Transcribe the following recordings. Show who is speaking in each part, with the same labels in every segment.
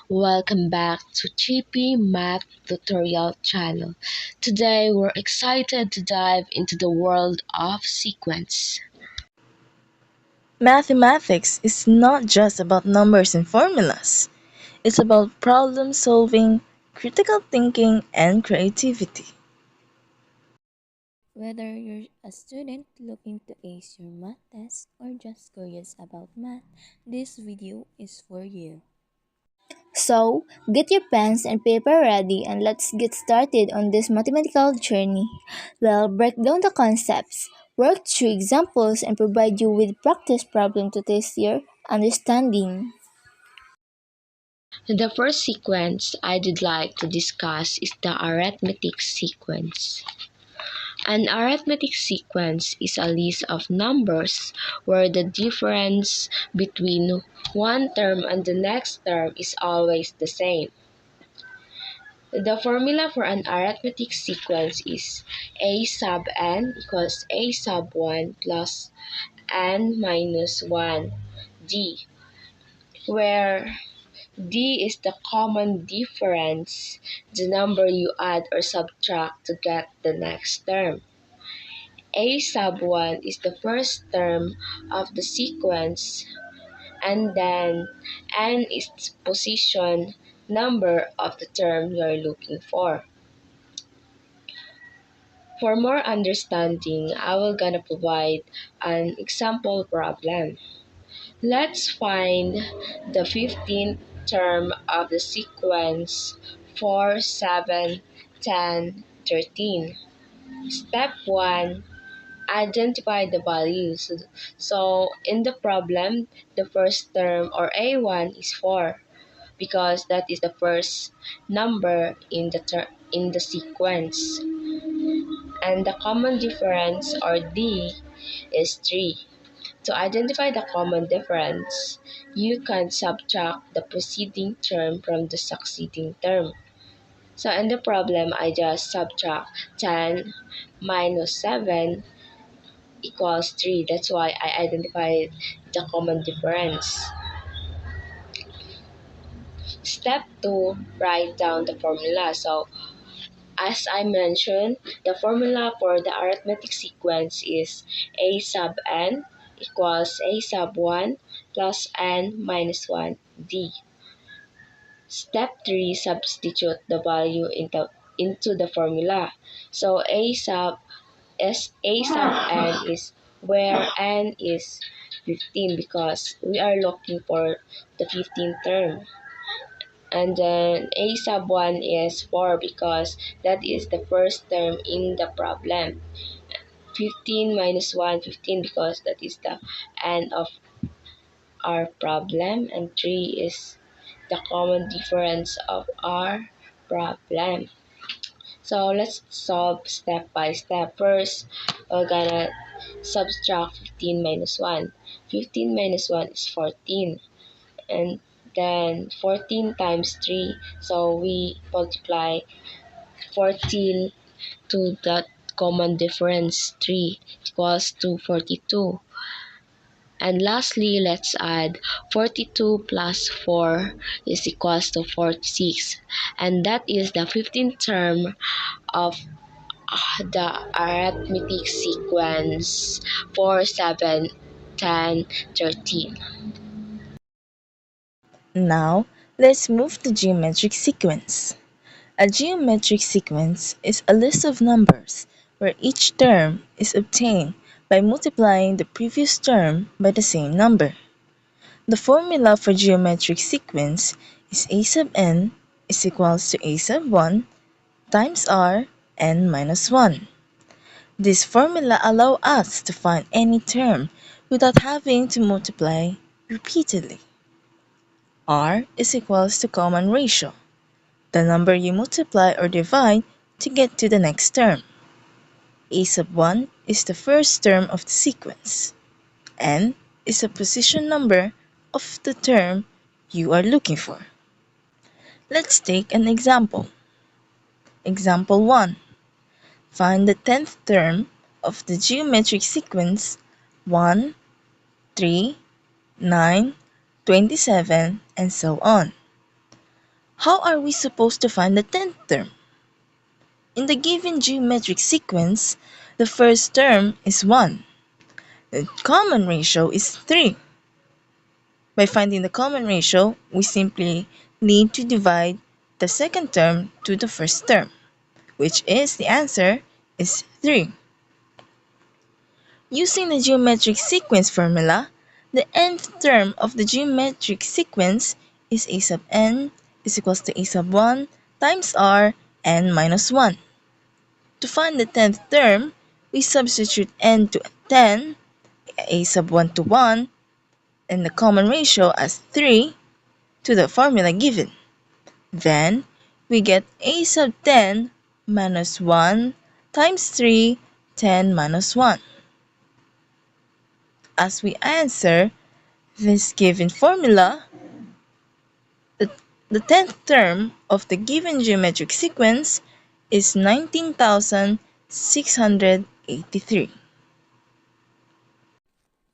Speaker 1: Welcome back to GP Math Tutorial channel. Today we're excited to dive into the world of sequence.
Speaker 2: Mathematics is not just about numbers and formulas. It's about problem solving, critical thinking, and creativity.
Speaker 3: Whether you're a student looking to ace your math test or just curious about math, this video is for you. So, get your pens and paper ready and let's get started on this mathematical journey. We'll break down the concepts, work through examples, and provide you with practice problem to test your understanding.
Speaker 1: The first sequence I'd like to discuss is the arithmetic sequence. An arithmetic sequence is a list of numbers where the difference between one term and the next term is always the same. The formula for an arithmetic sequence is a sub n equals a sub 1 plus n minus 1 d, where d is the common difference, the number you add or subtract to get the next term. A sub 1 is the first term of the sequence, and then n is the position number of the term you're looking for. For more understanding, I will gonna provide an example problem. Let's find the 15th term of the sequence 4, 7, 10, 13. Step 1. Identify the values. So in the problem, the first term or A1 is 4 because that is the first number in the sequence. And the common difference or D is 3. To identify the common difference, you can subtract the preceding term from the succeeding term. So in the problem, I just subtract 10 minus 7 equals 3. That's why I identified the common difference. Step 2, write down the formula. So as I mentioned, the formula for the arithmetic sequence is a sub n equals a sub 1 plus n minus 1 d. Step 3, substitute the value into the formula. So a sub n is where n is 15 because we are looking for the 15th term. And then a sub 1 is 4 because that is the first term in the problem. 15 minus 1, 15 because that is the end of our problem. And 3 is the common difference of our problem. So let's solve step by step. First, we're gonna subtract 15 minus 1. 15 minus 1 is 14. And then 14 times 3, so we multiply 14 to that common difference 3 equals to 42. And lastly, let's add 42 plus 4 is equals to 46. And that is the 15th term of the arithmetic sequence 4, 7, 10, 13.
Speaker 2: Now, let's move to geometric sequence. A geometric sequence is a list of numbers where each term is obtained by multiplying the previous term by the same number. The formula for geometric sequence is a sub n is equals to a sub 1 times r n minus 1. This formula allows us to find any term without having to multiply repeatedly. R is equals to common ratio, the number you multiply or divide to get to the next term. A sub 1 is the first term of the sequence. N is the position number of the term you are looking for. Let's take an example. Example 1. Find the 10th term of the geometric sequence 1, 3, 9, 27, and so on. How are we supposed to find the 10th term? In the given geometric sequence, the first term is 1. The common ratio is 3. By finding the common ratio, we simply need to divide the second term to the first term, which is the answer is 3. Using the geometric sequence formula, the nth term of the geometric sequence is a sub n is equals to a sub 1 times r n minus 1. To find the 10th term, we substitute n to 10, a sub 1 to 1, and the common ratio as 3 to the formula given. Then, we get a sub 10 minus 1 times 3, 10 minus 1. As we answer this given formula, the, the 10th term of the given geometric sequence is 19,683.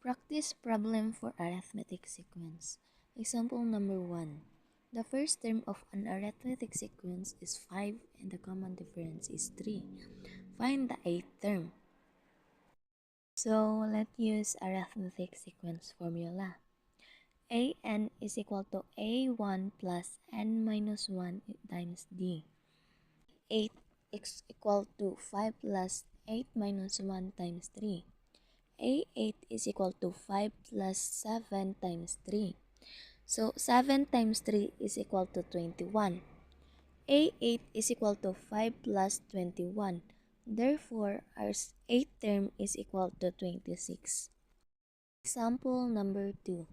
Speaker 3: Practice problem for arithmetic sequence. Example number 1. The first term of an arithmetic sequence is 5 and the common difference is 3. Find the eighth term. So let's use arithmetic sequence formula. An is equal to a1 plus n minus 1 times d. 8 is equal to 5 plus 8 minus 1 times 3. A8 is equal to 5 plus 7 times 3. So 7 times 3 is equal to 21. A8 is equal to 5 plus 21. Therefore, our eighth term is equal to 26. Example number 2.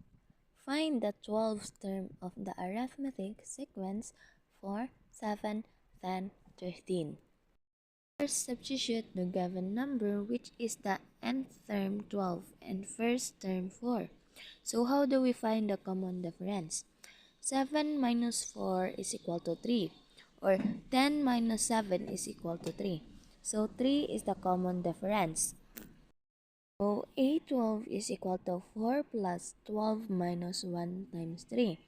Speaker 3: Find the 12th term of the arithmetic sequence for 7, 10, 13. First, substitute the given number, which is the nth term 12 and first term 4. So how do we find the common difference? 7 minus 4 is equal to 3, or 10 minus 7 is equal to 3. So 3 is the common difference. So A12 is equal to 4 plus 12 minus 1 times 3.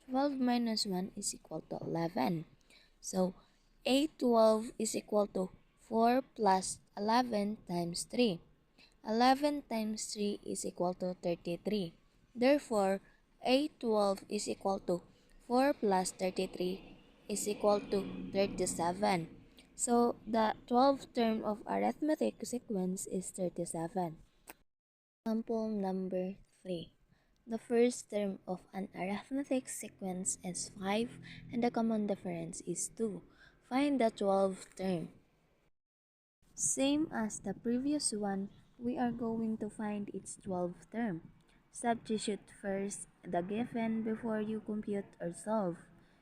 Speaker 3: 12 minus 1 is equal to 11. So A12 is equal to 4 plus 11 times 3. 11 times 3 is equal to 33. Therefore, A12 is equal to 4 plus 33 is equal to 37. So, the 12th term of arithmetic sequence is 37. Example number 3. The first term of an arithmetic sequence is 5 and the common difference is 2. Find the 12th term. Same as the previous one, we are going to find its 12th term. Substitute first the given before you compute or solve.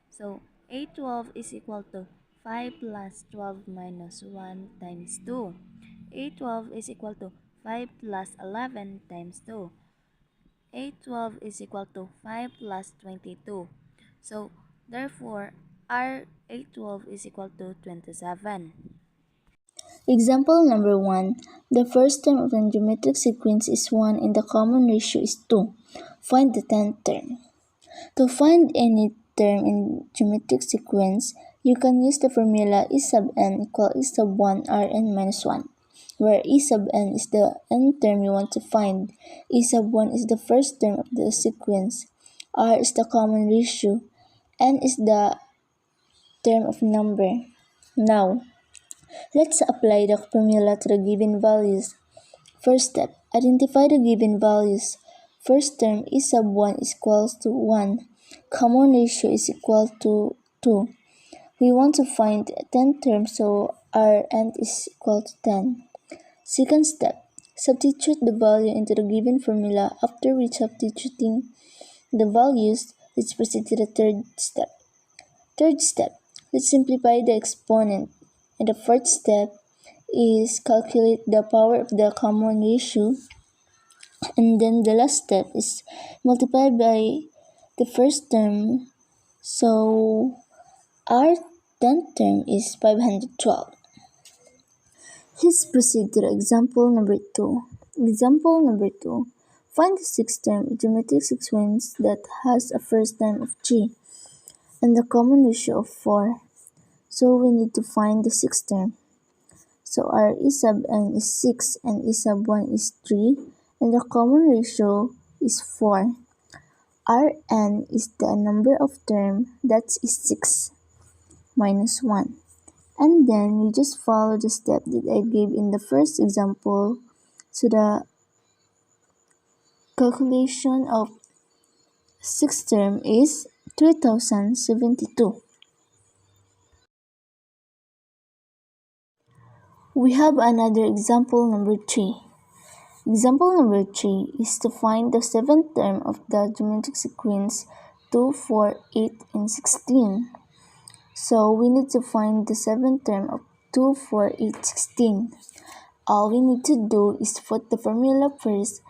Speaker 3: So, A12 is equal to 5 plus 12 minus 1 times 2. A12 is equal to 5 plus 11 times 2. A12 is equal to 5 plus 22. So, therefore, our A12 is equal to 27.
Speaker 4: Example number 1. The first term of the geometric sequence is 1 and the common ratio is 2. Find the 10th term. To find any term in geometric sequence, you can use the formula E sub n equal E sub 1 Rn minus 1, where E sub n is the n term you want to find, E sub 1 is the first term of the sequence, R is the common ratio, n is the term of number. Now, let's apply the formula to the given values. First step, identify the given values. First term E sub 1 is equals to 1. Common ratio is equal to 2. We want to find 10 terms, so our n is equal to 10. Second step, substitute the value into the given formula. After substituting the values, let's proceed to the third step. Third step, let's simplify the exponent. And the fourth step is calculate the power of the common ratio. And then the last step is multiply by the first term. So our 10th term is 512. Let's proceed to the example number 2. Example number 2. Find the sixth term of geometric sequence that has a first term of g. and the common ratio of 4. So we need to find the sixth term. So our E sub n is 6 and E sub 1 is 3 and the common ratio is 4. Rn is the number of term that is 6 minus 1. And then we just follow the step that I gave in the first example. So the calculation of sixth term is 3072. We have another example number 3. Example number 3 is to find the seventh term of the geometric sequence 2, 4, 8, and 16. So we need to find the seventh term of 2, 4, 8, 16. All we need to do is put the formula first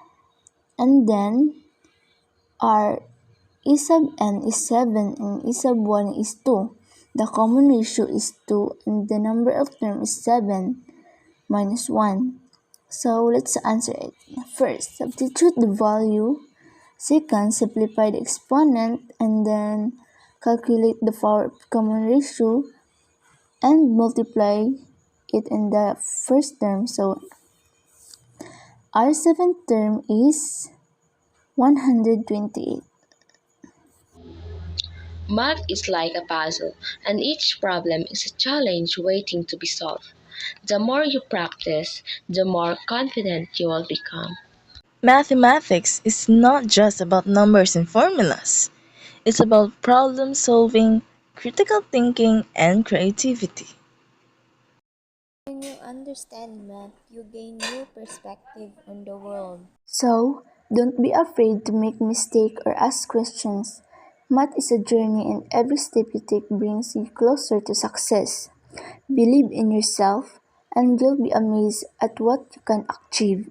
Speaker 4: and then our E sub n is 7 and E sub 1 is 2. The common ratio is 2 and the number of term is 7 minus 1. So let's answer it. First, substitute the value. Second, simplify the exponent and then calculate the common ratio and multiply it in the first term. So our seventh term is 128.
Speaker 1: Math is like a puzzle, and each problem is a challenge waiting to be solved. The more you practice, the more confident you will become.
Speaker 2: Mathematics is not just about numbers and formulas. It's about problem solving, critical thinking, and creativity.
Speaker 3: When you understand math, you gain new perspective on the world.
Speaker 4: So don't be afraid to make mistakes or ask questions. Math is a journey and every step you take brings you closer to success. Believe in yourself and you'll be amazed at what you can achieve.